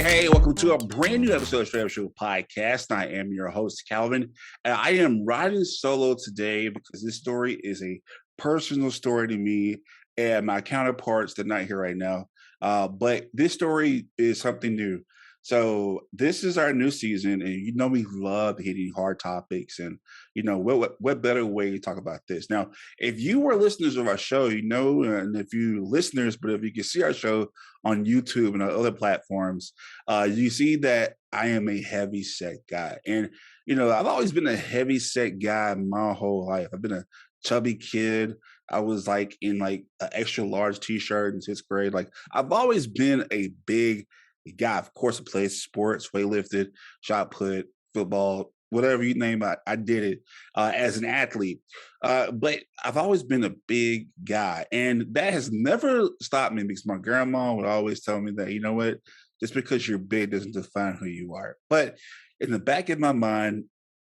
Hey, welcome to a brand new episode of Straight Up Show Podcast. I am your host, Calvin, and I am riding solo today because this story is a personal story to me, and my counterparts they're not here right now. But this story is something new. So this is our new season, and you know we love hitting hard topics, and you know what better way to talk about this? Now, if you were listeners of our show, you know, and if you listeners, but if you can see our show on YouTube and other platforms, you see that I am a heavy set guy, and you know I've always been a heavy set guy my whole life. I've been a chubby kid. I was like in like an extra large T-shirt in sixth grade. Like I've always been a big guy. Of course, I played sports, weightlifted, shot put, football, whatever you name it. I did it as an athlete. But I've always been a big guy, and that has never stopped me because my grandma would always tell me that, you know what, just because you're big doesn't define who you are. But in the back of my mind,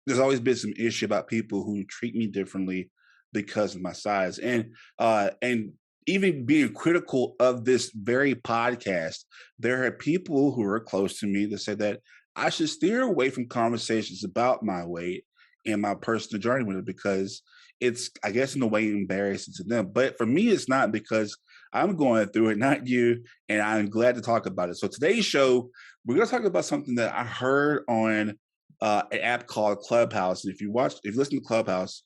there's always been some issue about people who treat me differently because of my size, and even being critical of this very podcast, there are people who are close to me that said that I should steer away from conversations about my weight and my personal journey with it because it's, I guess, in a way embarrassing to them. But for me, it's not because I'm going through it, not you, and I'm glad to talk about it. So today's show, we're going to talk about something that I heard on an app called Clubhouse. And if you listen to Clubhouse,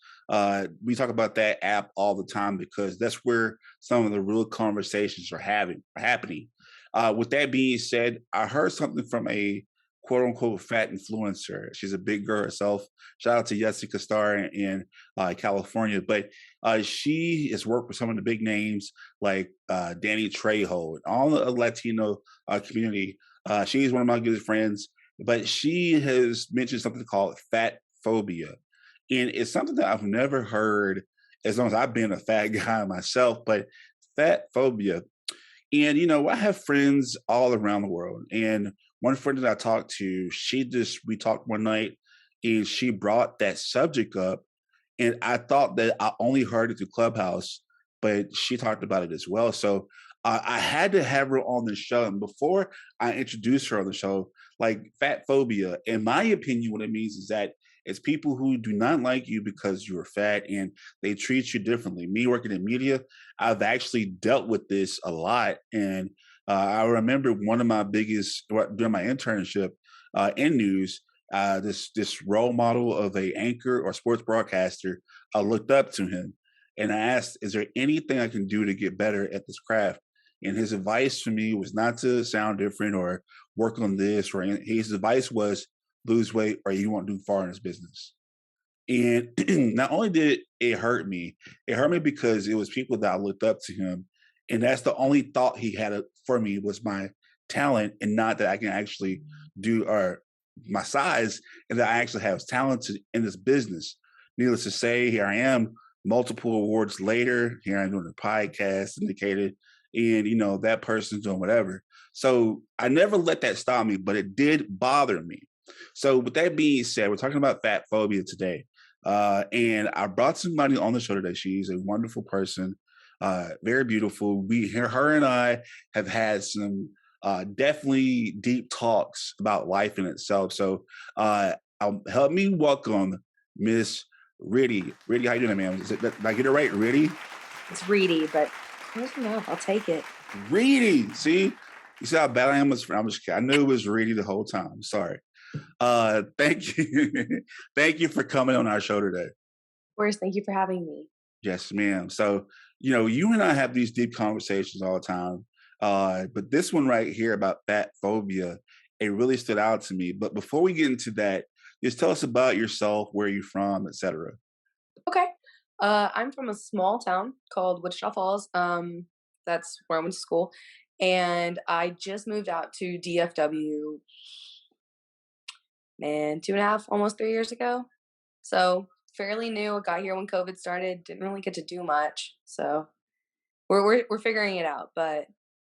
we talk about that app all the time because that's where some of the real conversations are happening. With that being said, I heard something from a quote unquote fat influencer. She's a big girl herself. Shout out to Jessica Starr in California. But she has worked with some of the big names like Danny Trejo and all the Latino community. She's one of my good friends. But she has mentioned something called fat phobia. And it's something that I've never heard as long as I've been a fat guy myself, but fat phobia. And, you know, I have friends all around the world. And one friend that I talked to, we talked one night and she brought that subject up. And I thought that I only heard it through Clubhouse, but she talked about it as well. So I had to have her on the show. And before I introduced her on the show, like fat phobia, in my opinion, what it means is that it's people who do not like you because you're fat and they treat you differently. Me working in media, I've actually dealt with this a lot. And I remember one of my biggest, during my internship in news, this role model of a anchor or sports broadcaster, I looked up to him and I asked, is there anything I can do to get better at this craft? And his advice for me was not to sound different or work on this, or his advice was lose weight or you won't do far in this business. And not only did it hurt me because it was people that I looked up to him. And that's the only thought he had for me was my talent and not that I can actually do or my size and that I actually have talent in this business. Needless to say, here I am, multiple awards later. Here I'm doing a podcast syndicated, and you know that person's doing whatever. So I never let that stop me, but it did bother me. So with that being said, we're talking about fat phobia today. And I brought somebody on the show today. She's a wonderful person, very beautiful. Her and I have had some definitely deep talks about life in itself. So help me welcome Miss Ridhi. Ridhi, how you doing, man? Did I get it right, Ridhi? It's Ridhi, but close enough. I'll take it. Ridhi, see? You see how bad I am? I'm just kidding. I knew it was Ridhi the whole time. Sorry. Thank you. Thank you for coming on our show today. Of course, thank you for having me. Yes, ma'am. So, you know, you and I have these deep conversations all the time. But this one right here about fat phobia, it really stood out to me. But before we get into that, just tell us about yourself, where you're from, etc. Okay. I'm from a small town called Wichita Falls. That's where I went to school. And I just moved out to DFW, man, 2.5, almost 3 years ago. So fairly new. I got here when COVID started. Didn't really get to do much. So we're figuring it out. But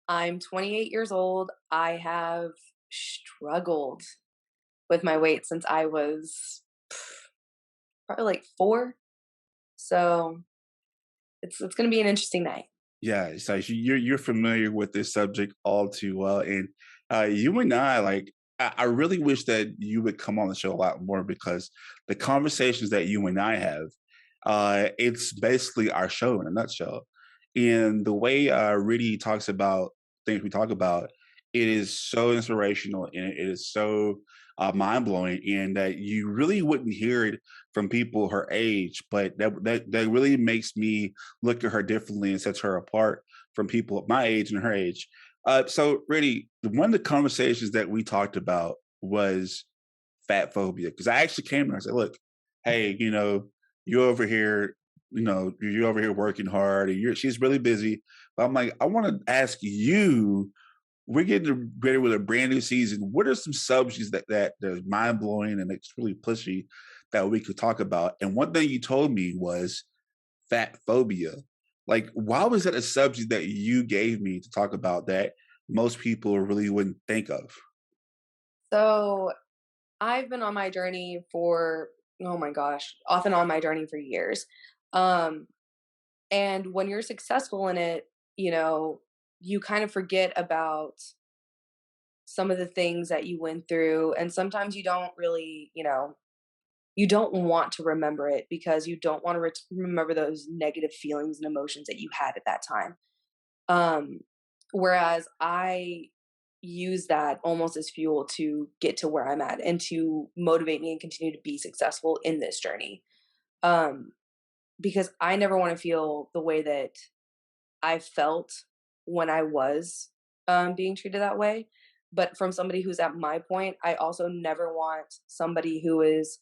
I'm 28 years old. I have struggled with my weight since I was probably like 4. So it's gonna be an interesting night. Yeah, so you're familiar with this subject all too well, and You and I, like, I really wish that you would come on the show a lot more because the conversations that you and I have, it's basically our show in a nutshell. And the way Ridhi talks about things we talk about, it is so inspirational and it is so mind blowing, and that you really wouldn't hear it from people her age. But that really makes me look at her differently and sets her apart from people of my age and her age. So, really, one of the conversations that we talked about was fat phobia. Because I actually came and I said, "Look, hey, you're over here, you're over here working hard, and she's really busy." But I'm like, I want to ask you. We're getting ready with a brand new season. What are some subjects that are mind blowing and it's really pushy that we could talk about? And one thing you told me was fat phobia. Like, why was that a subject that you gave me to talk about that most people really wouldn't think of? So I've been on my journey for, oh my gosh, off and on my journey for years. Um, and when you're successful in it, you know, you kind of forget about some of the things that you went through. And sometimes you don't really, you don't want to remember it because you don't want to remember those negative feelings and emotions that you had at that time. Um, Whereas I use that almost as fuel to get to where I'm at and to motivate me and continue to be successful in this journey. Um, because I never want to feel the way that I felt when I was being treated that way. But from somebody who's at my point, I also never want somebody who is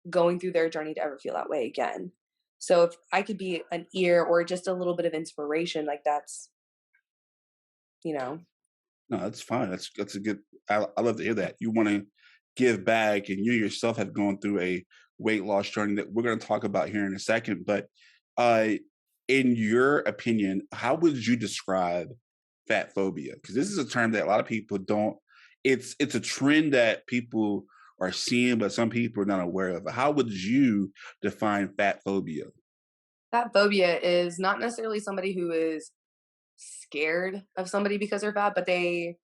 going through their journey to ever feel that way again. So if I could be an ear or just a little bit of inspiration, like that's, you know, No, that's fine. That's a good. I love to hear that. You want to give back, and you yourself have gone through a weight loss journey that we're going to talk about here in a second. But uh, in your opinion, how would you describe fat phobia? Because this is a term that a lot of people don't. It's a trend that people are seeing, but some people are not aware of. How would you define fat phobia? that phobia is not necessarily somebody who is scared of somebody because they're fat, but they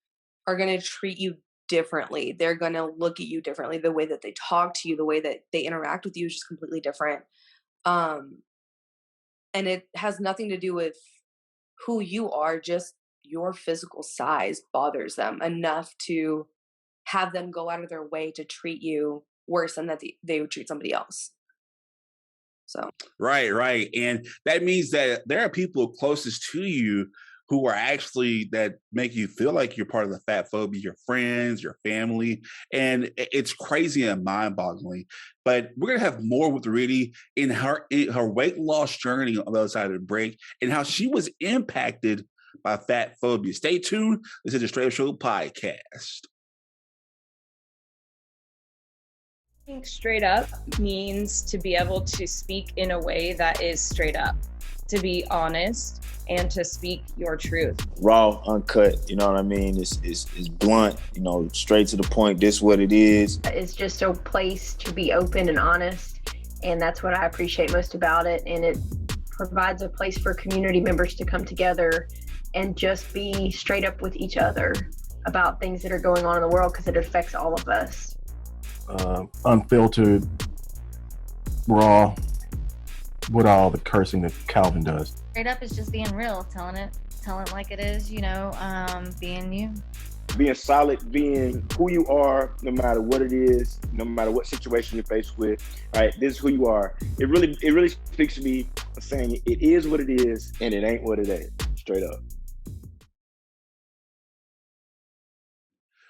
are going to treat you differently. They're going to look at you differently. The way that they talk to you, the way that they interact with you is just completely different. Um, and it has nothing to do with who you are, just your physical size bothers them enough to have them go out of their way to treat you worse than that they would treat somebody else. So, Right, right. And that means that there are people closest to you who are actually that make you feel like you're part of the fat phobia, your friends, your family. And it's crazy and mind boggling. But we're going to have more with Ridhi in her weight loss journey on the other side of the break and how she was impacted by fat phobia. Stay tuned. This is the Straight Up Show podcast. Being straight up means to be able to speak in a way that is straight up, to be honest, and to speak your truth. Raw, uncut, you know what I mean? It's blunt, straight to the point. This what it is. It's just a place to be open and honest, and that's what I appreciate most about it. And it provides a place for community members to come together and just be straight up with each other about things that are going on in the world, because it affects all of us. Unfiltered, raw, with all the cursing that Calvin does. Straight up is just being real, telling it like it is, being you. Being solid, being who you are, no matter what it is, no matter what situation you're faced with. Right, this is who you are. It really speaks to me, saying it is what it is and it ain't what it ain't. Straight up.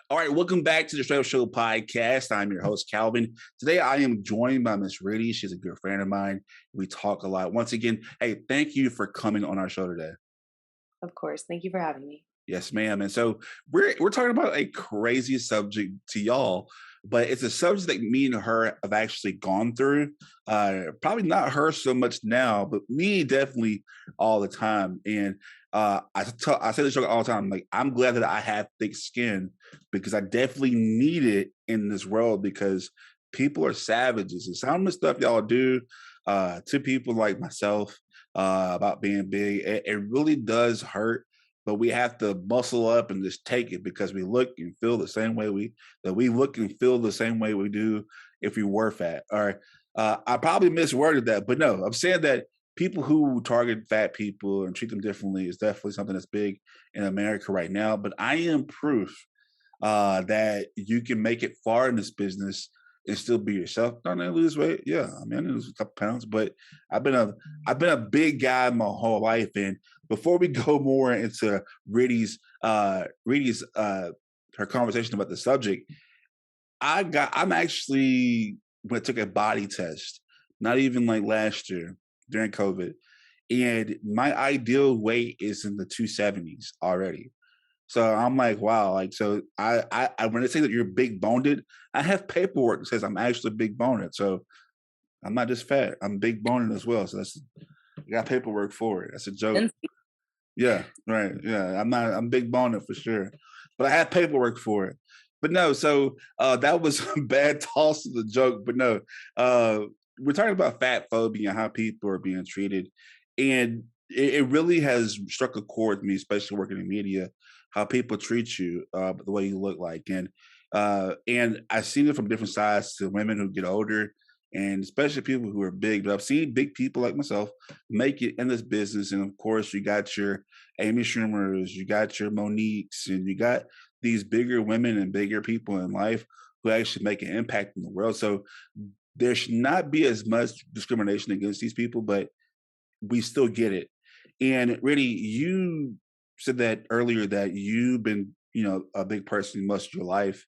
All right, welcome back to the Straight Up Show podcast. I'm your host, Calvin. Today, I am joined by Miss Ridhi. She's a good friend of mine. We talk a lot. Once again, hey, thank you for coming on our show today. of course, thank you for having me. Yes, ma'am. And so we're talking about a crazy subject to y'all, but it's a subject that me and her have actually gone through. Probably not her so much now, but me definitely all the time. And I say this joke all the time. Like, I'm glad that I have thick skin because I definitely need it in this world because people are savages. And some of the stuff y'all do to people like myself about being big, it really does hurt. but we have to muscle up and just take it because we look and feel the same way we look and feel the same way we do if we were fat. Or I probably misworded that, but no, I'm saying that people who target fat people and treat them differently is definitely something that's big in America right now. But I am proof that you can make it far in this business and still be yourself. Don't I lose weight? Yeah, I mean, I lose a couple pounds, but I've been a I've been a big guy my whole life. And before we go more into Ridhi's her conversation about the subject, I'm actually when I took a body test, not even like last year during COVID, and my ideal weight is in the 270s already. So I'm like, wow, like so I when they say that you're big boned, I have paperwork that says I'm actually big boned. So I'm not just fat, I'm big boned as well. So that's I got paperwork for it. That's a joke. And Yeah, right. Yeah, I'm big boned for sure, but I have paperwork for it. But no, so that was a bad toss of the joke. But no, uh, we're talking about fat phobia and how people are being treated, and it really has struck a chord with me, especially working in media, how people treat you, the way you look like, and I've seen it from different sides to women who get older, and especially people who are big. But I've seen big people like myself make it in this business, and of course, you got your Amy Schumers, you got your Moniques, and you got these bigger women and bigger people in life who actually make an impact in the world. So there should not be as much discrimination against these people, but we still get it. And really, you said that earlier that you've been, a big person most of your life.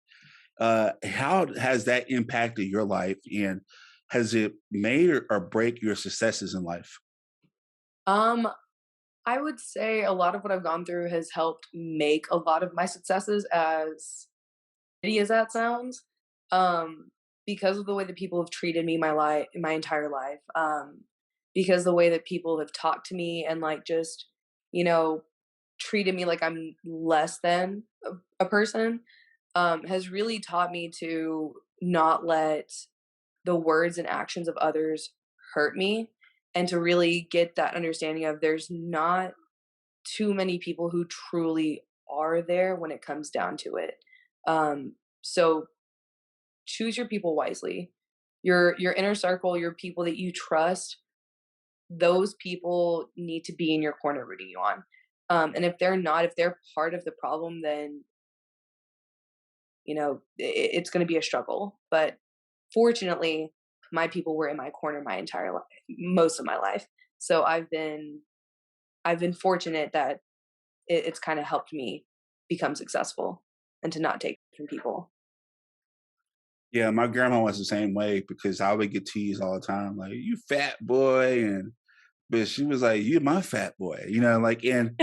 How has that impacted your life, and has it made or break your successes in life? um, I would say a lot of what I've gone through has helped make a lot of my successes, as shitty as that sounds, um, because of the way that people have treated me my entire life, because the way that people have talked to me and like just, you know, treated me like I'm less than a person, has really taught me to not let the words and actions of others hurt me, and to really get that understanding of there's not too many people who truly are there when it comes down to it. So choose your people wisely. Your inner circle, your people that you trust, those people need to be in your corner rooting you on. And if they're not, if they're part of the problem, then it's going to be a struggle. But fortunately, my people were in my corner my entire life, most of my life. So I've been fortunate that it's kind of helped me become successful and to not take from people. Yeah, my grandma was the same way because I would get teased all the time, like "you fat boy," and but she was like, "You my fat boy," like, and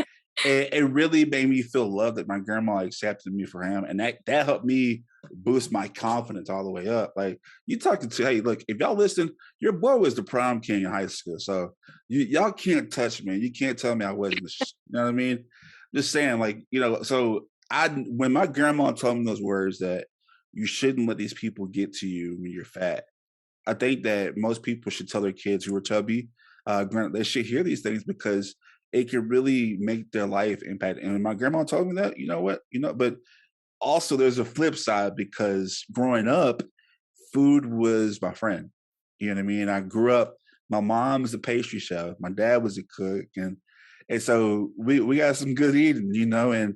it really made me feel loved that my grandma accepted me for him, and that helped me boost my confidence all the way up. Like you talking to, hey, look, if y'all listen, your boy was the prom king in high school, so y'all can't touch me. You can't tell me I wasn't. You know what I mean? Just saying, like So when my grandma told me those words that you shouldn't let these people get to you when you're fat. I think that most people should tell their kids who are chubby, granted, they should hear these things because it can really make their life impact. And when my grandma told me that, you know what, but also there's a flip side because growing up, food was my friend. You know what I mean? I grew up. My mom's a pastry chef. My dad was a cook, and so we got some good eating, and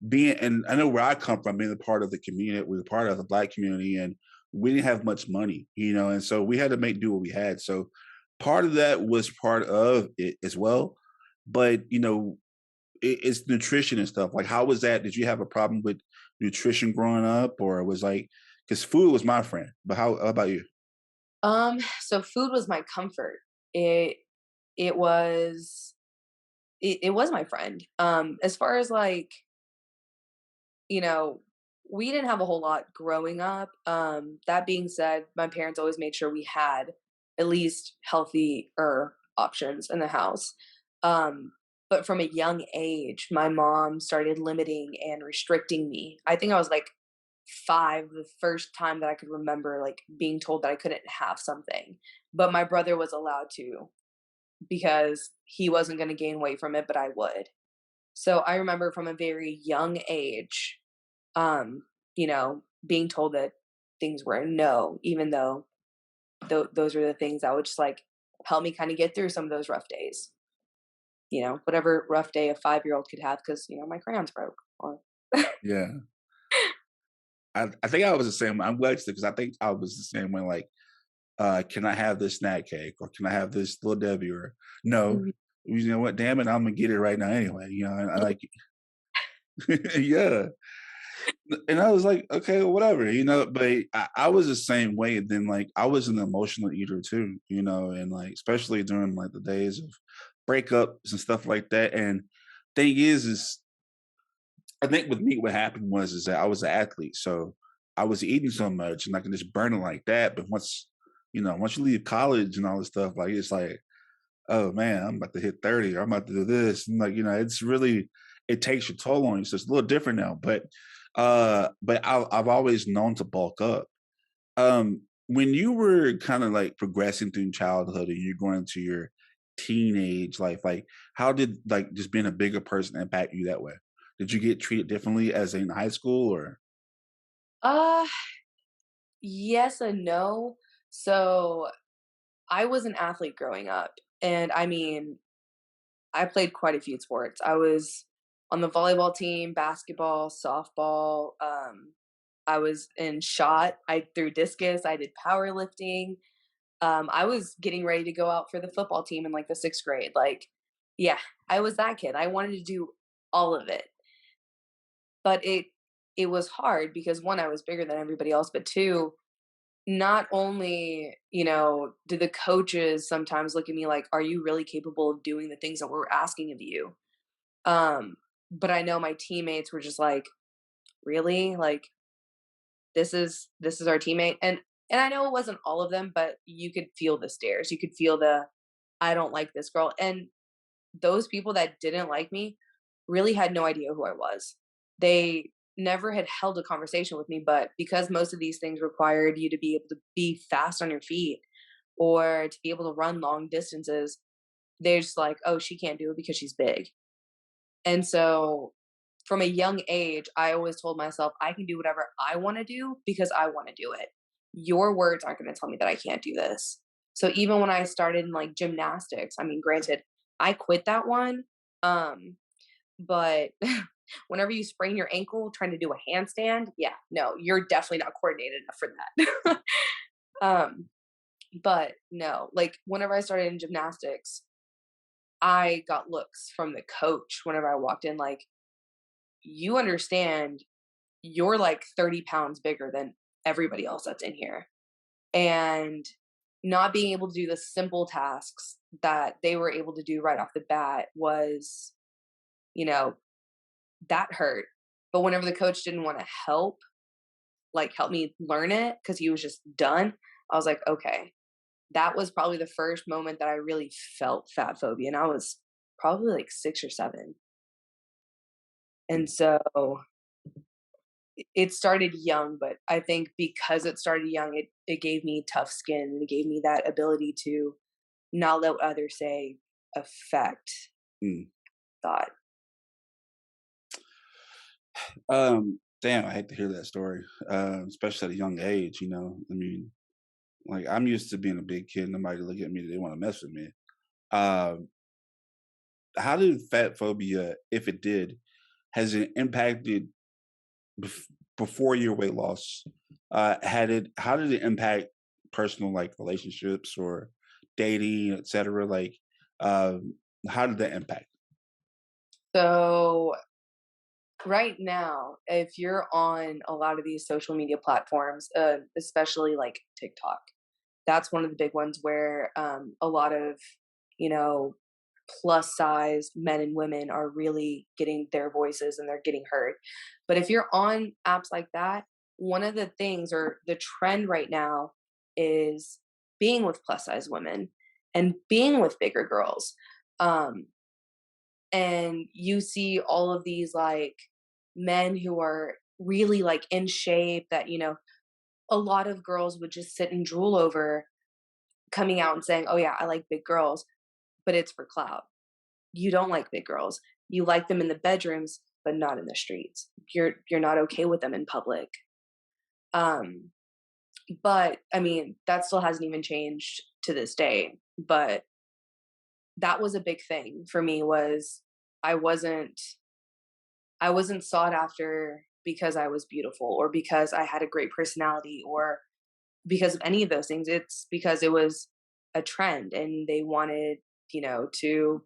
being and I know where I come from, being a part of the community, we're part of the Black community, and we didn't have much money, and so we had to make do what we had. So part of that was part of it as well, but it's nutrition and stuff. Like, how was that? Did you have a problem with nutrition growing up, or it was like because food was my friend? But how about you? So food was my comfort. It it was it was my friend. As far as like, you know, we didn't have a whole lot growing up. That being said, my parents always made sure we had at least healthier options in the house. But from a young age, my mom started limiting and restricting me. I think I was like 5 the first time that I could remember like being told that I couldn't have something. But my brother was allowed to because he wasn't going to gain weight from it, but I would. So I remember from a very young age, um, being told that things were a no, even though those are the things that would just like help me kind of get through some of those rough days. Whatever rough day a 5-year-old could have because my crayons broke. Or Yeah. I think I was the same. I'm glad because I think I was the same way. Like, can I have this snack cake or can I have this little Debbie or no? Mhm. You know what? Damn it, I'm gonna get it right now anyway. And I like, yeah. And I was like, okay, well, whatever, but I was the same way. And then like I was an emotional eater too, and like especially during like the days of breakups and stuff like that. And thing is I think with me what happened was is that I was an athlete. So I was eating so much and I can just burn it like that. But once you leave college and all this stuff, like it's like, oh man, I'm about to hit 30 or I'm about to do this. And like, it's really it takes your toll on you. So it's a little different now. But I've always known to bulk up. When you were kind of like progressing through childhood and you're going into your teenage life, like how did like just being a bigger person impact you that way? Did you get treated differently as in high school or uh yes and no. So I was an athlete growing up, and I mean, I played quite a few sports. I was on the volleyball team, basketball, softball. I was in shot. I threw discus. I did powerlifting. I was getting ready to go out for the football team in like the 6th grade. Like, yeah, I was that kid. I wanted to do all of it, but it was hard because one, I was bigger than everybody else, but two, not only do the coaches sometimes look at me like, "Are you really capable of doing the things that we're asking of you?" Um, but I know my teammates were just like, "Really? Like this is our teammate?" And I know it wasn't all of them, but you could feel the stares. You could feel the I don't like this girl. And those people that didn't like me really had no idea who I was. They never had held a conversation with me, but because most of these things required you to be able to be fast on your feet or to be able to run long distances, they're just like, "Oh, she can't do it because she's big." And so from a young age, I always told myself, I can do whatever I want to do because I want to do it. Your words aren't going to tell me that I can't do this. So even when I started in like gymnastics, I mean, granted, I quit that one. Um, but whenever you sprain your ankle trying to do a handstand, yeah, no, you're definitely not coordinated enough for that. um, but no, like whenever I started in gymnastics, I got looks from the coach whenever I walked in, like, you understand you're like 30 pounds bigger than everybody else that's in here. And not being able to do the simple tasks that they were able to do right off the bat was, you know, that hurt. But whenever the coach didn't want to help me learn it because he was just done, I was like, okay. That was probably the first moment that I really felt fat phobia. And I was probably like 6 or 7. And so it started young, but I think because it started young, it gave me tough skin and it gave me that ability to not let what others say affect mm. thought. Damn, I hate to hear that story. Especially at a young age, I mean, like I'm used to being a big kid, nobody look at me, they want to mess with me. Um, how did fat phobia, if it did, has it impacted bef- before your weight loss? How did it impact personal like relationships or dating, etc.? Like, how did that impact? So right now, if you're on a lot of these social media platforms, especially like TikTok, that's one of the big ones where a lot of you know plus size men and women are really getting their voices and they're getting heard. But if you're on apps like that, one of the things or the trend right now is being with plus size women and being with bigger girls. Um, and you see all of these like men who are really like in shape that, a lot of girls would just sit and drool over coming out and saying, "Oh yeah, I like big girls," but it's for clout. You don't like big girls. You like them in the bedrooms, but not in the streets. You're not okay with them in public. Um, but I mean, that still hasn't even changed to this day. But that was a big thing for me was I wasn't I wasn't sought after because I was beautiful or because I had a great personality or because of any of those things. It's because it was a trend and they wanted, to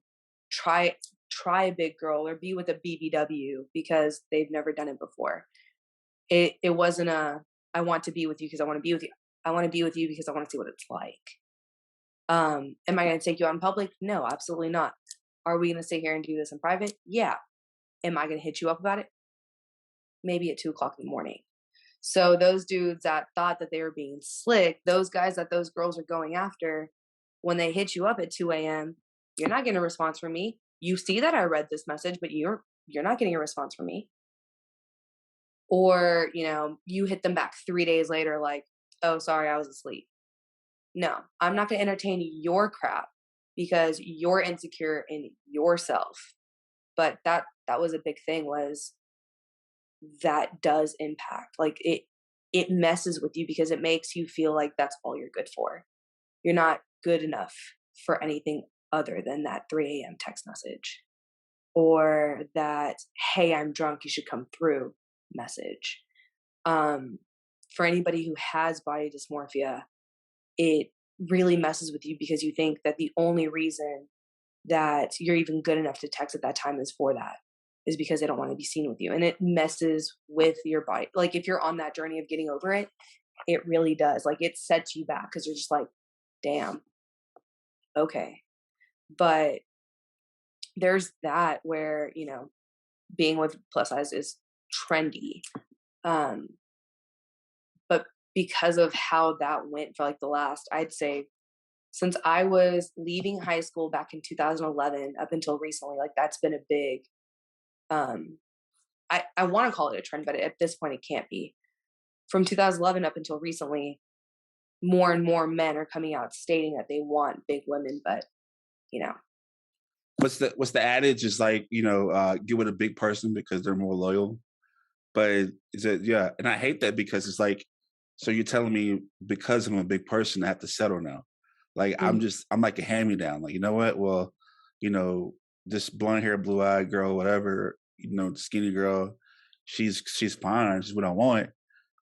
try try a big girl or be with a BBW because they've never done it before. It wasn't a I want to be with you because I want to be with you. I want to be with you because I want to see what it's like. Am I going to take you out in public? No, absolutely not. Are we going to sit here and do this in private? Yeah. Am I going to hit you up about it? Maybe at 2 o'clock in the morning. So those dudes that thought that they were being slick, those guys that those girls are going after, when they hit you up at 2 a.m., you're not getting a response from me. You see that I read this message, but you're not getting a response from me. Or, you hit them back 3 days later, like, oh, sorry, I was asleep. No, I'm not going to entertain your crap because you're insecure in yourself. But that was a big thing was that does impact. Like it messes with you because it makes you feel like that's all you're good for. You're not good enough for anything other than that 3 a.m. text message or that, hey, I'm drunk, you should come through message. For anybody who has body dysmorphia, it really messes with you because you think that the only reason that you're even good enough to text at that time is for that is because they don't want to be seen with you. And it messes with your body. Like if you're on that journey of getting over it, it really does. Like it sets you back because you're just like, damn, okay. But there's that where, being with plus size is trendy. But because of how that went for like the last, I'd say since I was leaving high school back in 2011 up until recently, like that's been a big, I want to call it a trend, but at this point it can't be. From 2011 up until recently, more and more men are coming out stating that they want big women, but you know, What's the adage is like, get with a big person because they're more loyal. But is it yeah, and I hate that because it's like, so you're telling me because I'm a big person, I have to settle now. Like mhm, I'm like a hand me down. Like, you know what? Well, you know, this blonde hair, blue eyed girl, whatever, skinny girl, she's fine, she's what I want,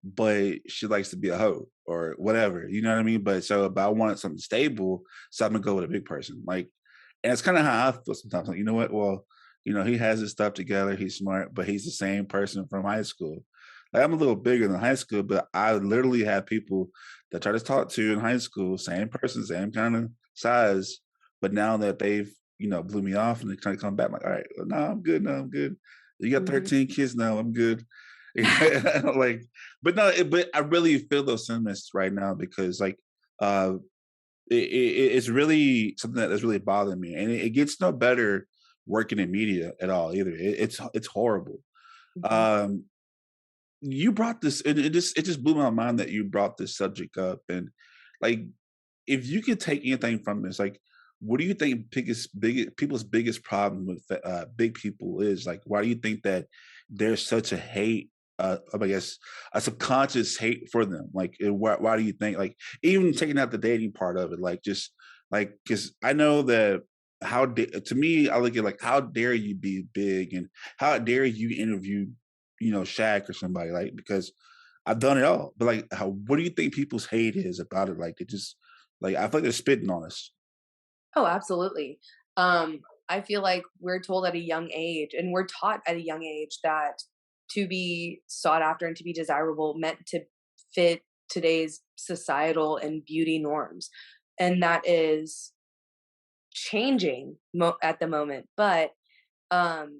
but she likes to be a hoe or whatever. You know what I mean? But I wanted something stable, so I'm gonna go with a big person. Like, and it's kind of how I feel sometimes. Like, you know what? Well, he has his stuff together. He's smart, but he's the same person from high school. Like, I'm a little bigger than high school, but I literally have people that try to talk to in high school, same person, same kind of size. But now that they've, blew me off and they kind of come back, I'm like, all right, well, no, I'm good. No, I'm good. You got mhm, 13 kids now. I'm good. Like, but no, but I really feel those sentiments right now because like, uh, it's really something that's really bothering me, and it gets no better working in media at all either. It's horrible. mhm. Um, you brought this, and it just blew my mind that you brought this subject up, and like, if you could take anything from this, like, what do you think biggest people's biggest problem with big people is? Like, why do you think that there's such a hate? I guess a subconscious hate for them. Like, why do you think? Like, even taking out the dating part of it, like, just like because I know that to me, I look at like how dare you be big and how dare you interview, Shaq or somebody like because I've done it all. But like, what do you think people's hate is about it? Like, they just like I feel like they're spitting on us. Oh, absolutely. Um, I feel like we're told at a young age, and we're taught at a young age that to be sought after and to be desirable meant to fit today's societal and beauty norms. And that is changing at the moment. But, 10,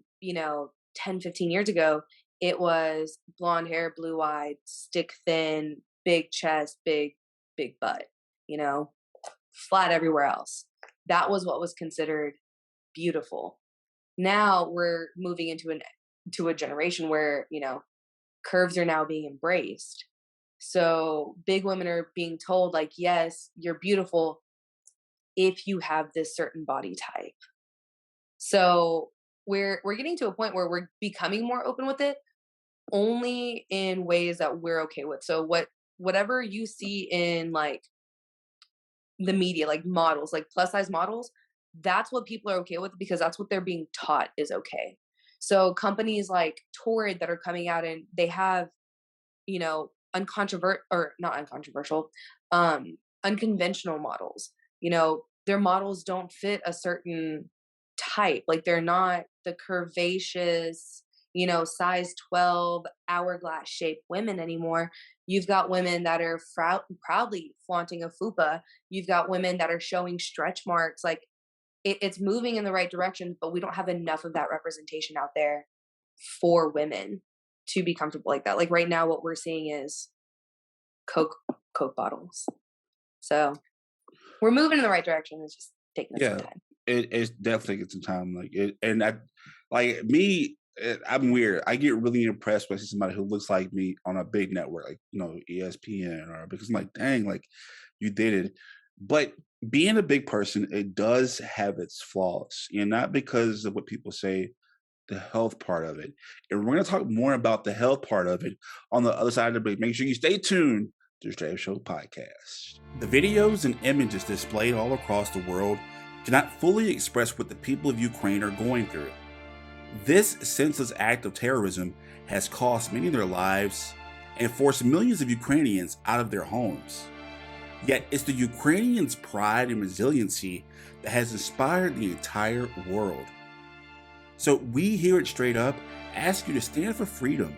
15 years ago, it was blonde hair, blue eyed, stick thin, big chest, big butt, you know, flat everywhere else. That was what was considered beautiful. Now we're moving into a generation where, curves are now being embraced. So big women are being told like, yes, you're beautiful if you have this certain body type. So we're getting to a point where we're becoming more open with it, only in ways that we're okay with. So whatever you see in like the media, like models, like plus size models, that's what people are okay with because that's what they're being taught is okay. So companies like Torrid that are coming out and they have, uncontroversial or not uncontroversial, unconventional models. Their models don't fit a certain type. Like they're not the curvaceous, size 12 hourglass shaped women anymore. You've got women that are proudly flaunting a fupa. You've got women that are showing stretch marks. Like it's moving in the right direction, but we don't have enough of that representation out there for women to be comfortable like that. Like right now, what we're seeing is Coke bottles. So we're moving in the right direction. It's just taking us some Yeah, time. it's definitely gets some time. Like it, and I, like me, I'm weird. I get really impressed when I see somebody who looks like me on a big network, like ESPN, or because I'm like, dang, like you did it. But being a big person, it does have its flaws, and not because of what people say, the health part of it. And we're going to talk more about the health part of it on the other side of the break. Make sure you stay tuned to the Straight Up Show podcast. The videos and images displayed all across the world cannot fully express what the people of Ukraine are going through. This senseless act of terrorism has cost many their lives and forced millions of Ukrainians out of their homes. Yet it's the Ukrainians' pride and resiliency that has inspired the entire world. So we here at Straight Up ask you to stand for freedom,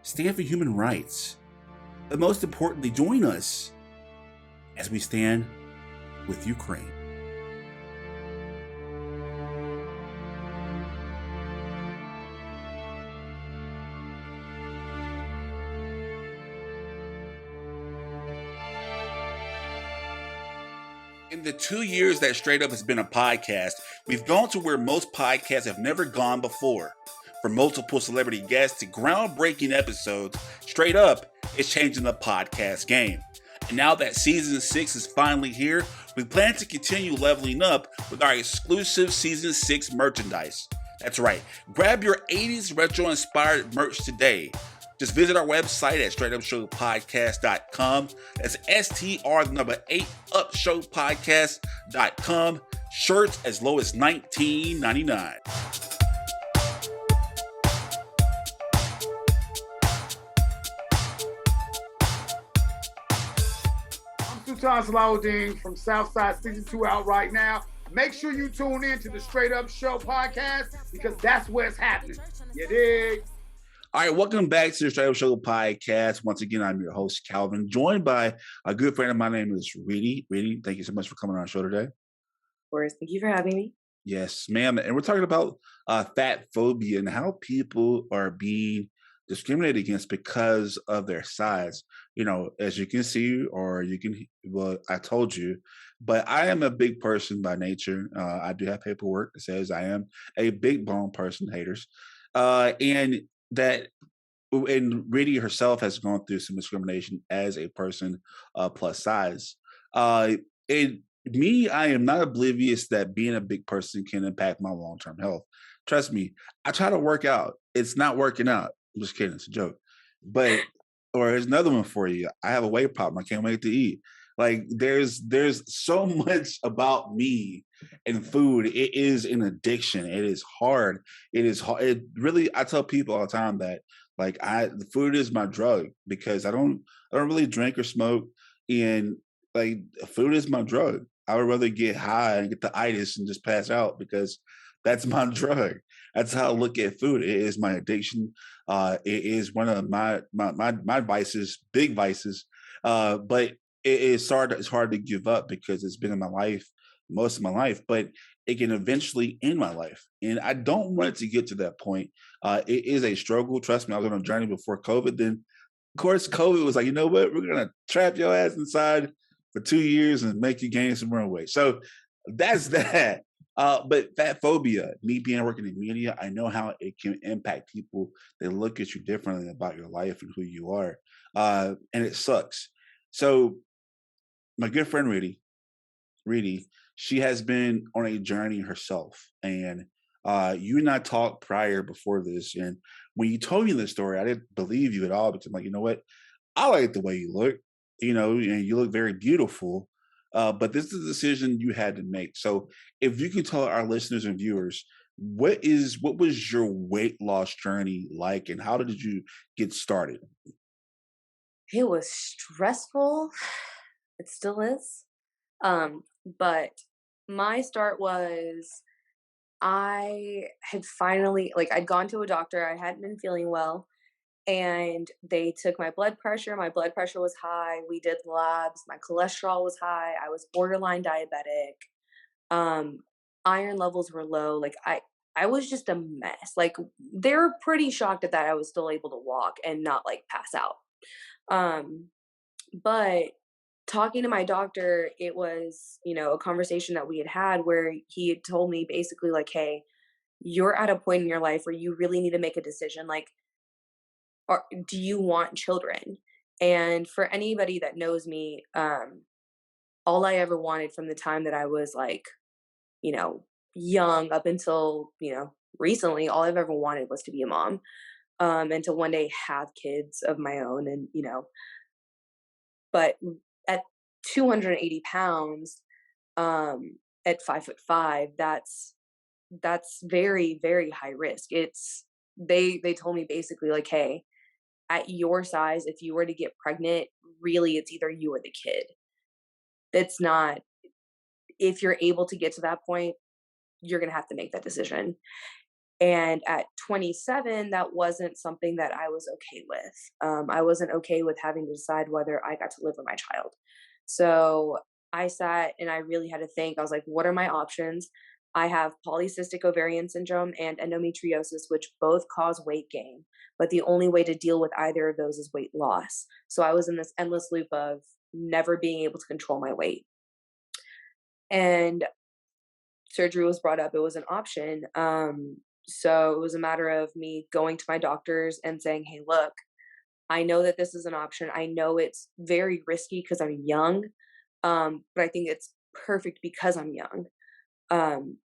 stand for human rights, but most importantly, join us as we stand with Ukraine. In the 2 years that Straight Up has been a podcast, we've gone to where most podcasts have never gone before. From multiple celebrity guests to groundbreaking episodes, Straight Up is changing the podcast game. And now that season 6 is finally here, we plan to continue leveling up with our exclusive season 6 merchandise. That's right, grab your 80s retro inspired merch today. Just visit our website at straightupshowpodcast.com. That's STR8 upshowpodcast.com. Shirts as low as $19.99. I'm Sultan Salahuddin from Southside Season 2 out right now. Make sure you tune in to the Straight Up Show podcast because that's where it's happening. You dig? All right, welcome back to the Straight Up Show podcast. Once again, I'm your host, Calvin, joined by a good friend of mine. My name is Ridhi. Ridhi, thank you so much for coming on our show today. Of course, thank you for having me. Yes, ma'am. And we're talking about fat phobia and how people are being discriminated against because of their size. As you can see, well, I told you, but I am a big person by nature. I do have paperwork that says I am a big bone person, haters. And that, and Ridhi herself has gone through some discrimination as a person plus size. And me, I am not oblivious that being a big person can impact my long-term health. Trust me, I try to work out. It's not working out. I'm just kidding. It's a joke. But, or here's another one for you. I have a weight problem. I can't wait to eat. Like there's so much about me and food. It is an addiction. It is hard. It is hard. It really, I tell people all the time that like the food is my drug because I don't really drink or smoke, and like food is my drug. I would rather get high and get the itis and just pass out because that's my drug. That's how I look at food. It is my addiction. It is one of my vices, big vices. But it's hard to give up because it's been in my life most of my life, but it can eventually end my life. And I don't want it to get to that point. It is a struggle. Trust me, I was on a journey before COVID. Then, of course, COVID was like, you know what? We're going to trap your ass inside for 2 years and make you gain some more weight. So that's that. But fat phobia, me being working in media, I know how it can impact people. They look at you differently about your life and who you are. And it sucks. So my good friend Ridhi, she has been on a journey herself, and You and I talked prior before this, and when you told me this story, I didn't believe you at all because I'm like, you know what? I like the way you look, and you look very beautiful. But this is a decision you had to make. So, if you could tell our listeners and viewers, what was your weight loss journey like, and how did you get started? It was stressful. It still is. But my start was I had finally, like, I'd gone to a doctor. I hadn't been feeling well, and they took my blood pressure. My blood pressure was high. We did labs. My cholesterol was high. I was borderline diabetic. Um, Iron levels were low. Like, I was just a mess. Like, they were pretty shocked at that I was still able to walk and not like pass out. Um, but talking to my doctor, it was, a conversation that we had had where he had told me basically like, "Hey, you're at a point in your life where you really need to make a decision. Like, do you want children?" And for anybody that knows me, all I ever wanted from the time that I was like, you know, young up until, recently, all I've ever wanted was to be a mom, and to one day have kids of my own. And, but at 280 pounds, at 5'5", that's very, very high risk. They told me basically like, "Hey, at your size, if you were to get pregnant, really it's either you or the kid. It's not, if you're able to get to that point, you're gonna have to make that decision." And at 27, that wasn't something that I was okay with. I wasn't okay with having to decide whether I got to live with my child. So I sat and I really had to think. I was like, what are my options? I have polycystic ovarian syndrome and endometriosis, which both cause weight gain. But the only way to deal with either of those is weight loss. So I was in this endless loop of never being able to control my weight. And surgery was brought up. It was an option. So it was a matter of me going to my doctors and saying, "Hey, look, I know that this is an option. I know it's very risky because I'm young, but I think it's perfect because I'm young.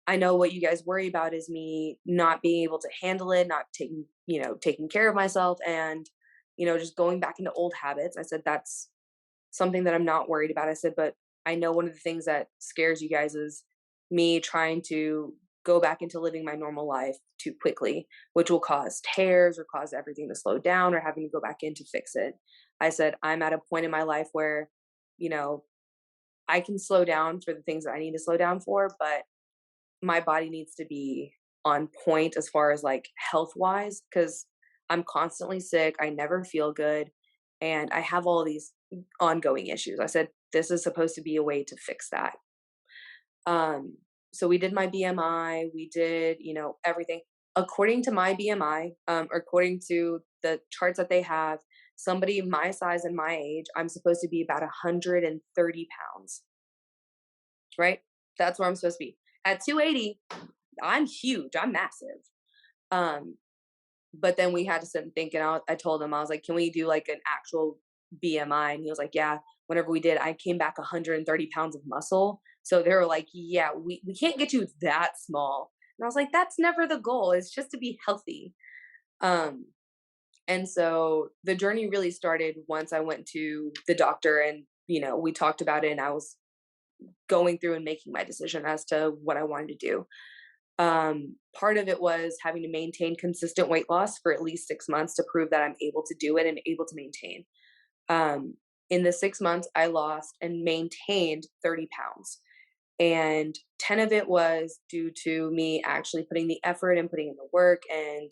I know what you guys worry about is me not being able to handle it, not taking care of myself, and just going back into old habits." I said, "That's something that I'm not worried about." I said, "But I know one of the things that scares you guys is me trying to go back into living my normal life too quickly, which will cause tears or cause everything to slow down or having to go back in to fix it." I said, "I'm at a point in my life where, you know, I can slow down for the things that I need to slow down for, but my body needs to be on point as far as like health wise, because I'm constantly sick. I never feel good. And I have all these ongoing issues." I said, "This is supposed to be a way to fix that." Um, so we did my BMI, we did, everything. According to my BMI, or according to the charts that they have, somebody my size and my age, I'm supposed to be about 130 pounds, right? That's where I'm supposed to be. At 280, I'm huge, I'm massive. Um, but then we had to sit and think, and I told him, I was like, "Can we do like an actual BMI?" And he was like, "Yeah." Whenever we did, I came back 130 pounds of muscle. So they were like, "Yeah, we can't get you that small." And I was like, "That's never the goal. It's just to be healthy." Um, and so the journey really started once I went to the doctor, and, we talked about it, and I was going through and making my decision as to what I wanted to do. Part of it was having to maintain consistent weight loss for at least 6 months to prove that I'm able to do it and able to maintain. Um, in the 6 months, I lost and maintained 30 pounds. And 10 of it was due to me actually putting the effort and putting in the work and,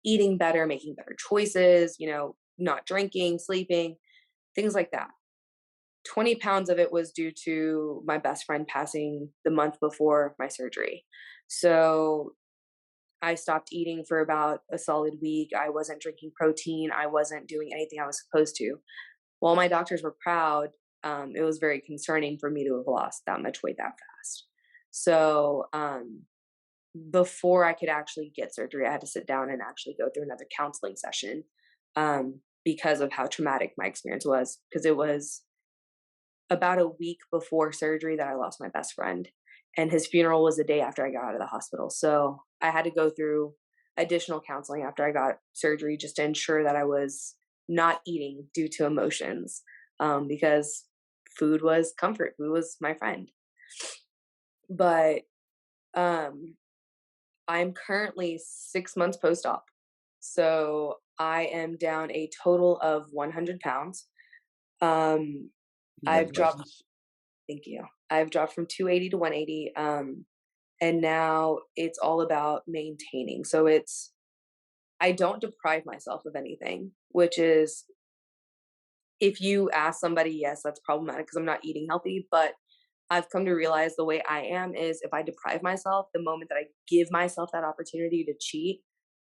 eating better, making better choices, not drinking, sleeping, things like that. 20 pounds of it was due to my best friend passing the month before my surgery. So I stopped eating for about a solid week. I wasn't drinking protein. I wasn't doing anything I was supposed to. While my doctors were proud, it was very concerning for me to have lost that much weight that fast. So before I could actually get surgery, I had to sit down and actually go through another counseling session, because of how traumatic my experience was. Because it was about a week before surgery that I lost my best friend. and his funeral was the day after I got out of the hospital. So I had to go through additional counseling after I got surgery just to ensure that I was not eating due to emotions, because food was comfort, food was my friend. But I'm currently 6 months post-op. So I am down a total of 100 pounds. I've dropped, Congratulations. thank you. I've dropped from 280 to 180. And now it's all about maintaining. So I don't deprive myself of anything, which is, if you ask somebody, yes, that's problematic because I'm not eating healthy. But I've come to realize the way I am is, if I deprive myself, the moment that I give myself that opportunity to cheat,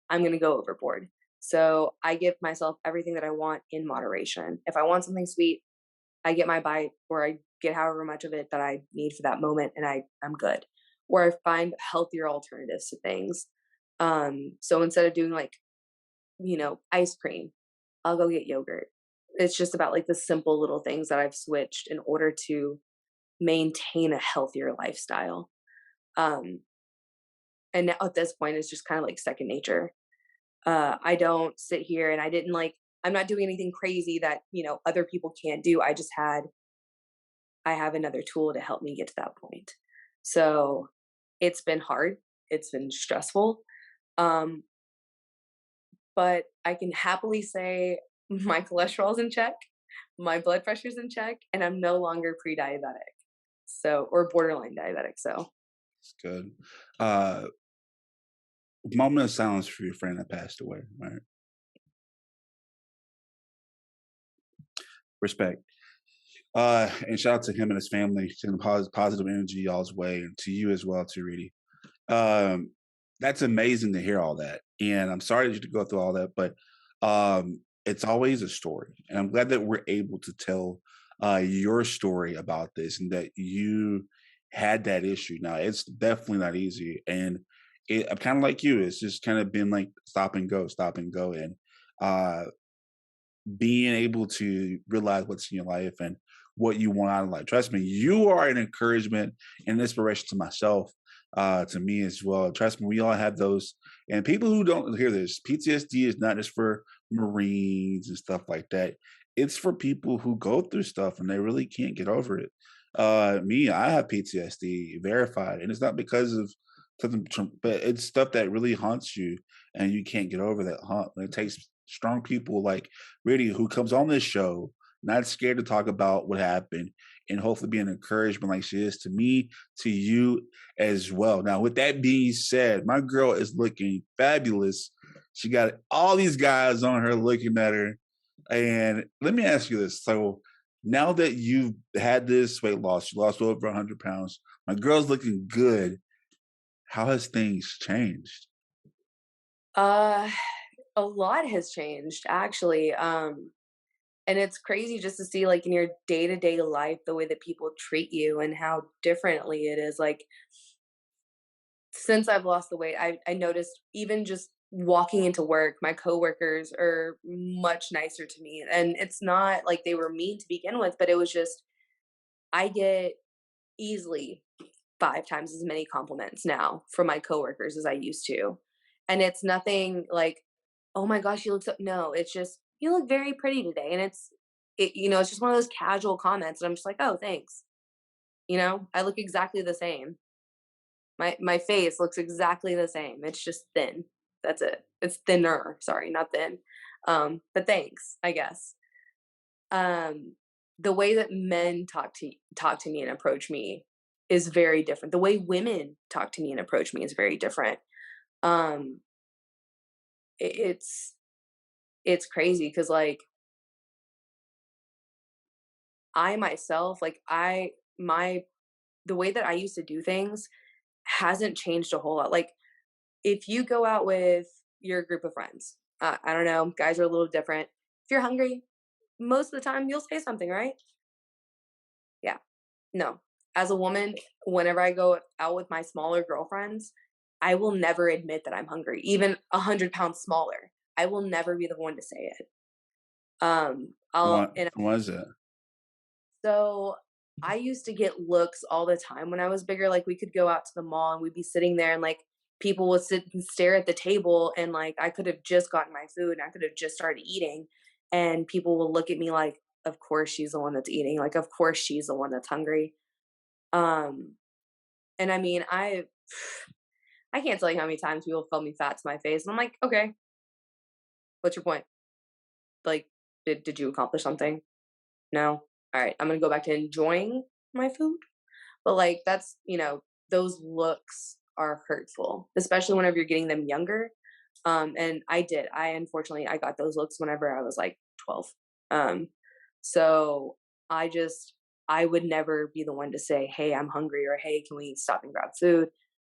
I'm going to go overboard. So I give myself everything that I want in moderation. If I want something sweet, I get my bite, or I get however much of it that I need for that moment, and I'm good. Or I find healthier alternatives to things. So instead of doing like, ice cream, I'll go get yogurt. It's just about like the simple little things that I've switched in order to maintain a healthier lifestyle. Um, and now at this point, it's just kind of like second nature. I don't sit here and I'm not doing anything crazy that, other people can't do. I have another tool to help me get to that point. So it's been hard. It's been stressful. Um, but I can happily say my cholesterol's in check, my blood pressure's in check, and I'm no longer pre-diabetic. So, or borderline diabetic. So, It's good. Uh, Moment of silence for your friend that passed away, right? Respect. And shout out to him and his family, sending positive energy y'all's way, and to you as well, too, Ridhi. Um, that's amazing to hear all that. And I'm sorry that you had to go through all that, but it's always a story. And I'm glad that we're able to tell your story about this, and that you had that issue. Now, it's definitely not easy. And I'm kind of like you. It's just kind of been like stop and go, stop and go. And uh, being able to realize what's in your life and what you want out of life. Trust me, you are an encouragement and inspiration to myself, to me as well. Trust me, we all have those. And people who don't hear this, PTSD is not just for Marines and stuff like that. It's for people who go through stuff and they really can't get over it. Me, I have PTSD verified, and it's not because of something, but it's stuff that really haunts you, and you can't get over that hump. And it takes strong people like Ridhi, who comes on this show, not scared to talk about what happened, and hopefully be an encouragement like she is to me, to you as well. Now, with that being said, my girl is looking fabulous. She got all these guys on her looking at her. And let me ask you this. So now that you've had this weight loss, you lost over 100 pounds, my girl's looking good. How has things changed? uh, a lot has changed actually. And it's crazy just to see, like, in your day-to-day life, the way that people treat you and how differently it is. Like, since I've lost the weight, I noticed, even just walking into work, my coworkers are much nicer to me. And it's not like they were mean to begin with, but it was just, I get easily 5 times as many compliments now from my coworkers as I used to. And it's nothing like, "Oh my gosh, you look so," no, it's just, "You look very pretty today." And it's just one of those casual comments, and I'm just like, "Oh, thanks." I look exactly the same. My face looks exactly the same. It's just thin. That's it. It's thinner, sorry, not thin. But thanks, I guess. Um, the way that men talk to me and approach me is very different. The way women talk to me and approach me is very different. Um, it's it's crazy because, like, I myself, like, the way that I used to do things hasn't changed a whole lot. Like, if you go out with your group of friends, I don't know, guys are a little different. If you're hungry, most of the time you'll say something, right? Yeah. No. As a woman, whenever I go out with my smaller girlfriends, I will never admit that I'm hungry, even 100 pounds smaller. I will never be the one to say it. I'll What and was it? so I used to get looks all the time when I was bigger. Like we could go out to the mall and we'd be sitting there and like people would sit and stare at the table and like I could have just gotten my food and I could have just started eating and people will look at me like, of course she's the one that's eating. Like of course she's the one that's hungry. Um and I mean I can't tell you how many times people call me fat to my face. And I'm like, okay, what's your point? Like, did you accomplish something? No. All right, I'm gonna go back to enjoying my food. But like that's, those looks are hurtful, especially whenever you're getting them younger. And I did. I got those looks whenever I was like 12. Um, so I would never be the one to say, "Hey, I'm hungry," or "Hey, can we stop and grab food?"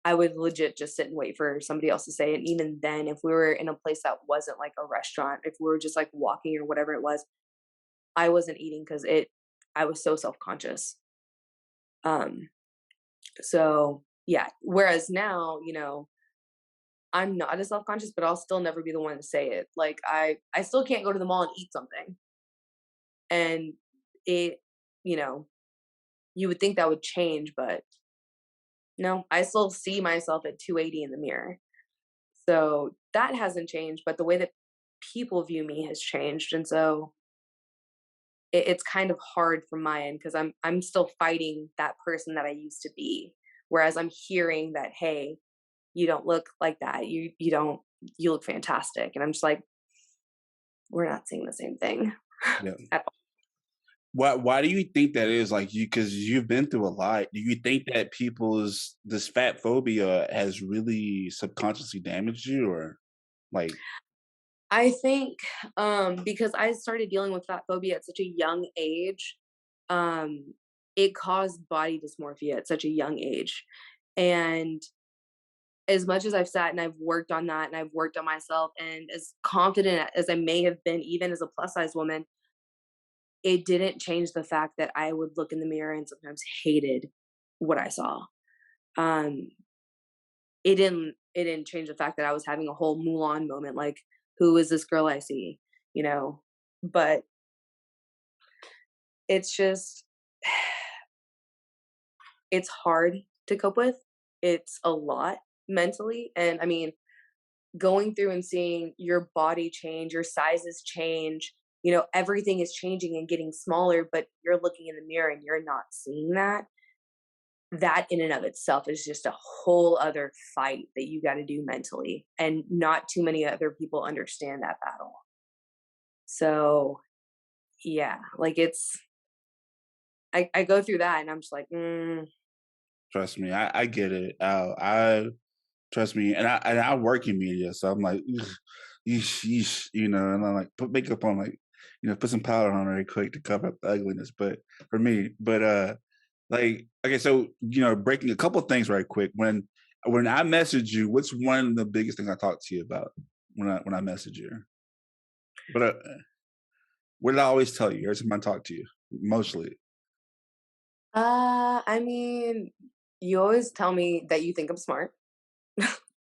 I would legit just sit and wait for somebody else to say it. And even then, if we were in a place that wasn't like a restaurant, if we were just like walking or whatever it was, I wasn't eating because I was so self-conscious. Um, so yeah. Whereas now, I'm not as self-conscious, but I'll still never be the one to say it. Like I still can't go to the mall and eat something. And it, you know, you would think that would change, but no, I still see myself at 280 in the mirror. So that hasn't changed, but the way that people view me has changed. And so it's kind of hard from my end because I'm still fighting that person that I used to be. Whereas I'm hearing that, hey, you don't look like that. You look fantastic. And I'm just like, we're not saying the same thing Yeah. at all. Why do you think that is? Like because you've been through a lot. Do you think that this fat phobia has really subconsciously damaged you, or like? I think because I started dealing with fat phobia at such a young age, um, it caused body dysmorphia at such a young age. And as much as I've sat and I've worked on that and I've worked on myself and as confident as I may have been, even as a plus size woman, it didn't change the fact that I would look in the mirror and sometimes hated what I saw. Um, it didn't change the fact that I was having a whole Mulan moment, like, who is this girl I see? You know? But it's just it's hard to cope with. It's a lot mentally. And I mean, going through and seeing your body change, your sizes change, everything is changing and getting smaller, but you're looking in the mirror and you're not seeing that. That in and of itself is just a whole other fight that you got to do mentally. And not too many other people understand that battle. So, yeah, like I go through that and I'm just like, Trust me, I get it. I trust me, and I work in media, so I'm like, "Ugh, yeesh, yeesh," and I like put makeup on, like, put some powder on very quick to cover up the ugliness. But for me, like, okay, so breaking a couple things right quick. When I message you, what's one of the biggest things I talk to you about when I message you? But what did I always tell you every time I talk to you? Mostly, I mean, you always tell me that you think I'm smart.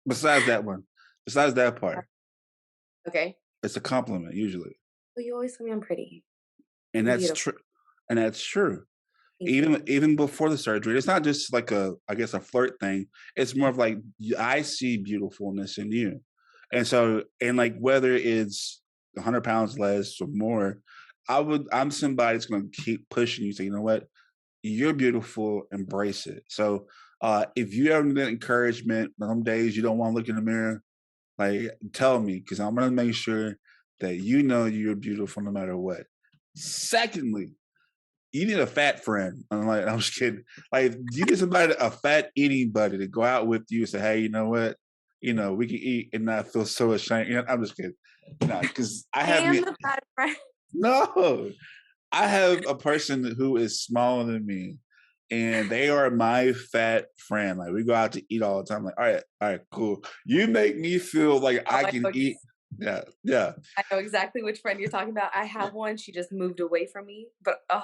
besides that one, besides that part, Okay. it's a compliment usually, Well, you always tell me I'm pretty and and that's beautiful. true. And that's true. Thank you. Even before the surgery, it's not just like I guess a flirt thing. It's more of like I see beautifulness in you, and so and like whether it's 100 pounds less or more, I'm somebody that's going to keep pushing you. Say, you know what, you're beautiful, embrace it. So if you ever need encouragement, some days you don't want to look in the mirror, like tell me because I'm going to make sure that you're beautiful no matter what. Secondly, you need a fat friend. I'm like, I'm just kidding. Like, you need a fat anybody to go out with you and say, hey, you know what? We can eat and not feel so ashamed. I'm just kidding. No, because I I have am me. the bad friend. No, I have a person who is smaller than me, and they are my fat friend. Like, we go out to eat all the time. Like, all right, cool. You make me feel like Oh, I can eat. Yeah, yeah. I know exactly which friend you're talking about. I have one. She just moved away from me, but I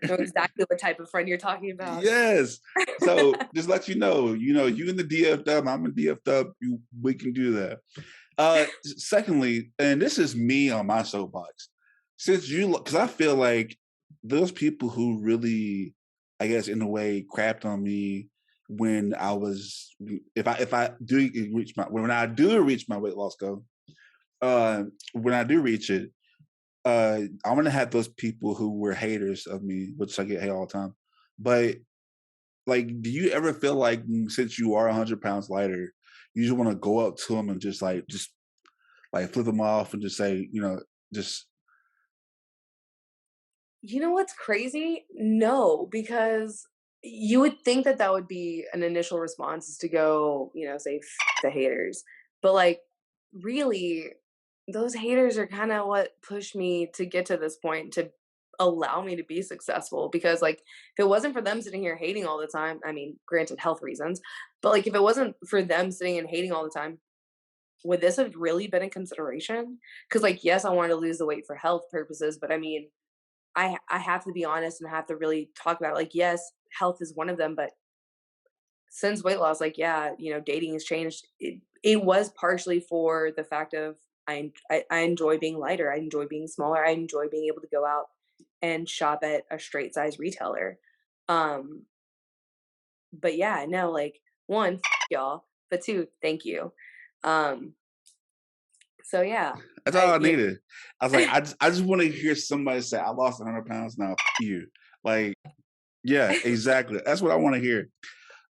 know exactly what type of friend you're talking about. Yes. So just let you in the DFW, I'm in DFW, we can do that. Secondly, and this is me on my soapbox, because I feel like those people who really I guess in a way, crapped on me when I was if I do reach my when I do reach my weight loss goal. When I do reach it, I'm gonna have those people who were haters of me, which I get hate all the time. But like, do you ever feel like since you are 100 pounds lighter, you just want to go up to them and just like flip them off and just say, just You know what's crazy? No, because you would think that that would be an initial response is to go, say "F the haters." But like really those haters are kind of what pushed me to get to this point to allow me to be successful because like if it wasn't for them sitting here hating all the time, I mean, granted health reasons, but like if it wasn't for them sitting and hating all the time, would this have really been a consideration? Cuz like yes, I wanted to lose the weight for health purposes, but I mean, I have to be honest and have to really talk about it. Like, yes, health is one of them, but since weight loss, like, yeah, dating has changed. It was partially for the fact of I enjoy being lighter. I enjoy being smaller. I enjoy being able to go out and shop at a straight size retailer. Um, but yeah, no, like one, y'all, but two, thank you. Um, so yeah, that's all I I you needed. I was like, I just want to hear somebody say, I lost 100 pounds now. You like, yeah, exactly. That's what I want to hear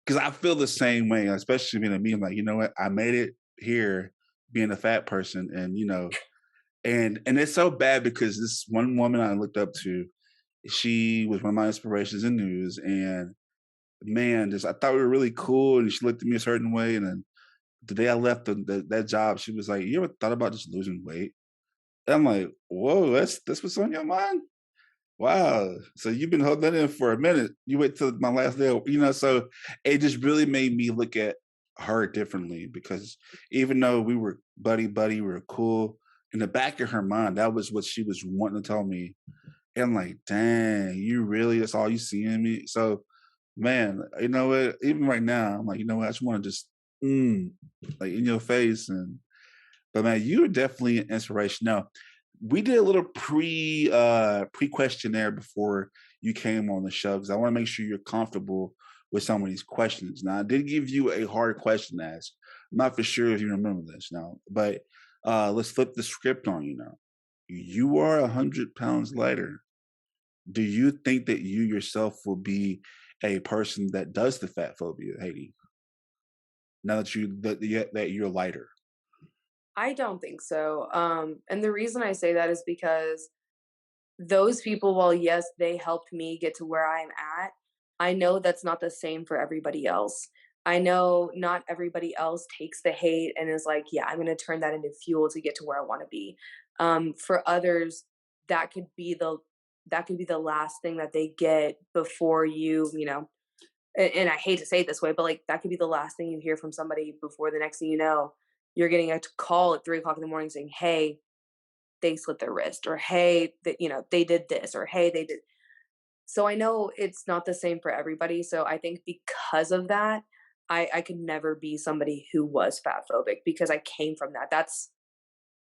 because I feel the same way, especially being a me. I'm like, you know what? I made it here, being a fat person, and and it's so bad because this one woman I looked up to, she was one of my inspirations in news, and man, just I thought we were really cool, and she looked at me a certain way, and then the day I left that job, she was like, "You ever thought about just losing weight?" And I'm like, "Whoa, that's what's on your mind? Wow. So you've been holding that in for a minute. You wait till my last day, So it just really made me look at her differently because even though we were buddy buddy, we were cool. In the back of her mind, that was what she was wanting to tell me. And I'm like, dang, you really? That's all you see in me? So, man, you know what? Even right now, I'm like, you know what? I just want to just, mm, like in your face but man, you are definitely an inspiration. Now, we did a little pre questionnaire before you came on the show because I want to make sure you're comfortable with some of these questions. Now, I did give you a hard question to ask. I'm not for sure if you remember this now, but let's flip the script on you now. You are 100 pounds lighter. Do you think that you yourself will be a person that does the fat phobia, Haiti? Now that you're lighter. I don't think so. And the reason I say that is because those people, while yes, they helped me get to where I'm at, I know that's not the same for everybody else. I know not everybody else takes the hate and is like, yeah, I'm going to turn that into fuel to get to where I want to be. For others, that could be the that could be the last thing that they get before and I hate to say it this way, but like that could be the last thing you hear from somebody before the next thing you know, you're getting a call at 3 o'clock in the morning saying, "Hey, they slit their wrist," or "Hey, that they did this," or "Hey, they did." So I know it's not the same for everybody. So I think because of that, I could never be somebody who was fat phobic because I came from that.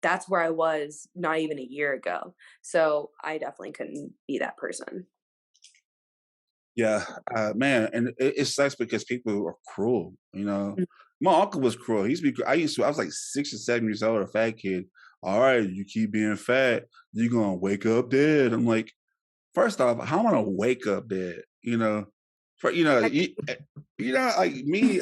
That's where I was not even a year ago. So I definitely couldn't be that person. Yeah, man, and it sucks because people are cruel. My uncle was cruel. I was like 6 or 7 years old, a fat kid. All right, you keep being fat, you're gonna wake up dead. I'm like, first off, how am I gonna wake up dead? For I, like me,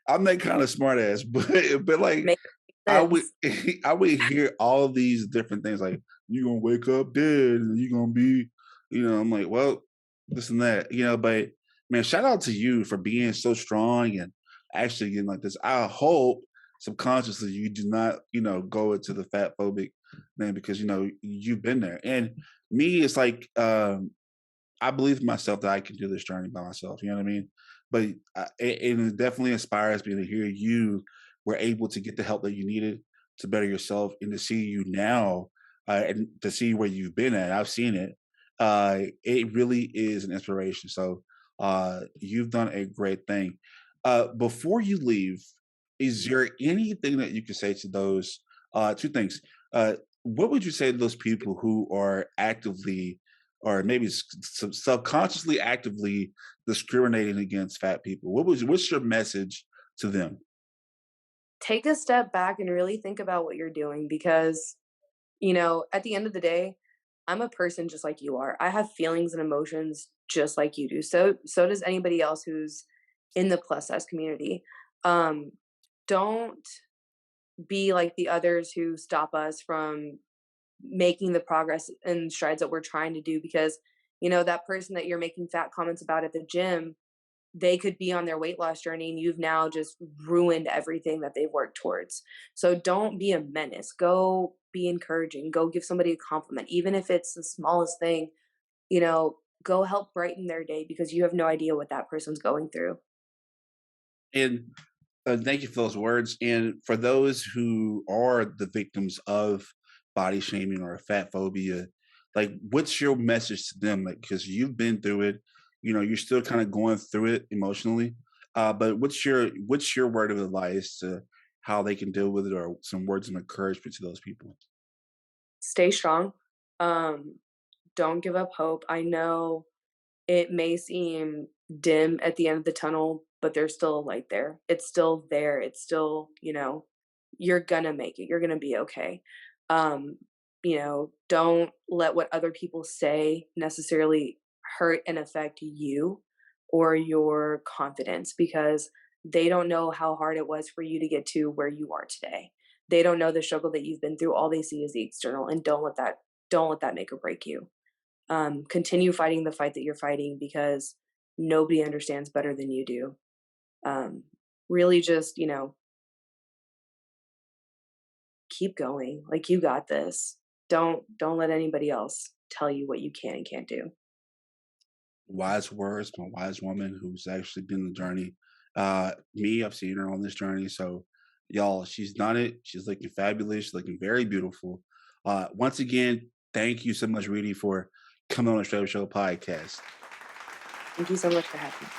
I'm that kind of smart ass, but like makes I would sense. I would hear all of these different things like you're gonna wake up dead and you're gonna be, I'm like, well, this and that, but man, shout out to you for being so strong and actually getting like this. I hope subconsciously you do not, go into the fat phobic man because you've been there. And me, it's like I believe in myself that I can do this journey by myself. You know what I mean? But it definitely inspires me to hear you were able to get the help that you needed to better yourself and to see you now and to see where you've been at. I've seen it. It really is an inspiration. So you've done a great thing. Before you leave, is there anything that you could say to those two things? What would you say to those people who are actively or maybe subconsciously, actively discriminating against fat people? What's your message to them? Take a step back and really think about what you're doing because, at the end of the day, I'm a person just like you are. I have feelings and emotions just like you do. So does anybody else who's in the plus size community. Um, don't be like the others who stop us from making the progress and strides that we're trying to do because, that person that you're making fat comments about at the gym, they could be on their weight loss journey and you've now just ruined everything that they've worked towards. So don't be a menace. Go be encouraging. Go give somebody a compliment, even if it's the smallest thing, go help brighten their day because you have no idea what that person's going through. And thank you for those words. And for those who are the victims of body shaming or fat phobia, like, what's your message to them? Like, because you've been through it, you're still kind of going through it emotionally. But what's your word of advice to how they can deal with it, or some words of encouragement to those people? Stay strong. Don't give up hope. I know it may seem dim at the end of the tunnel, but there's still a light there. It's still there. It's still, you're gonna make it. You're gonna be okay. Um, don't let what other people say necessarily hurt and affect you or your confidence because they don't know how hard it was for you to get to where you are today. They don't know the struggle that you've been through. All they see is the external, and don't let that make or break you. Continue fighting the fight that you're fighting because nobody understands better than you do. Really just, keep going. Like, you got this. Don't let anybody else tell you what you can and can't do. Wise words from a wise woman who's actually been the journey. I've seen her on this journey. So y'all, she's done it. She's looking fabulous. She's looking very beautiful. Once again, thank you so much, Ridhi, for coming on the Straight Up Show podcast. Thank you so much for having me.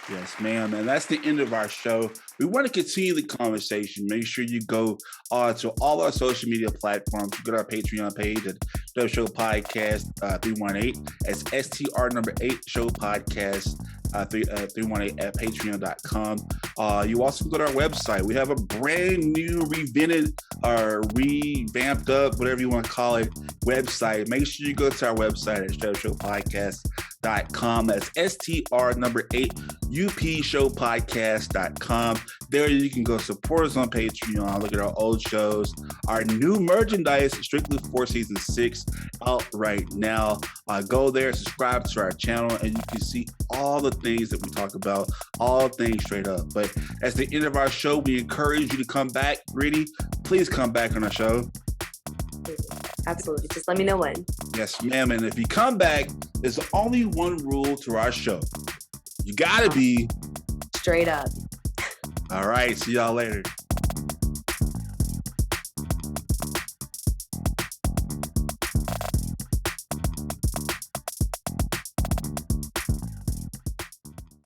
Yes, ma'am. And that's the end of our show. We want to continue the conversation. Make sure you go to all our social media platforms. Go to our Patreon page at The Show Podcast 318. It's STR number 8 Show Podcast 318 at patreon.com. You also go to our website. We have a brand new revamped up, whatever you want to call it, website. Make sure you go to our website at showpodcast.com. That's STR number 8 upshowpodcast.com. There you can go support us on Patreon, look at our old shows, our new merchandise, strictly for season 6, out right now. Go there, subscribe to our channel, and you can see all the things that we talk about, all things straight up. But at the end of our show, we encourage you to come back. Ridhi, please come back on our show. Absolutely. Just let me know when. Yes, ma'am. And if you come back, there's only one rule to our show. You gotta be straight up. All right. See y'all later.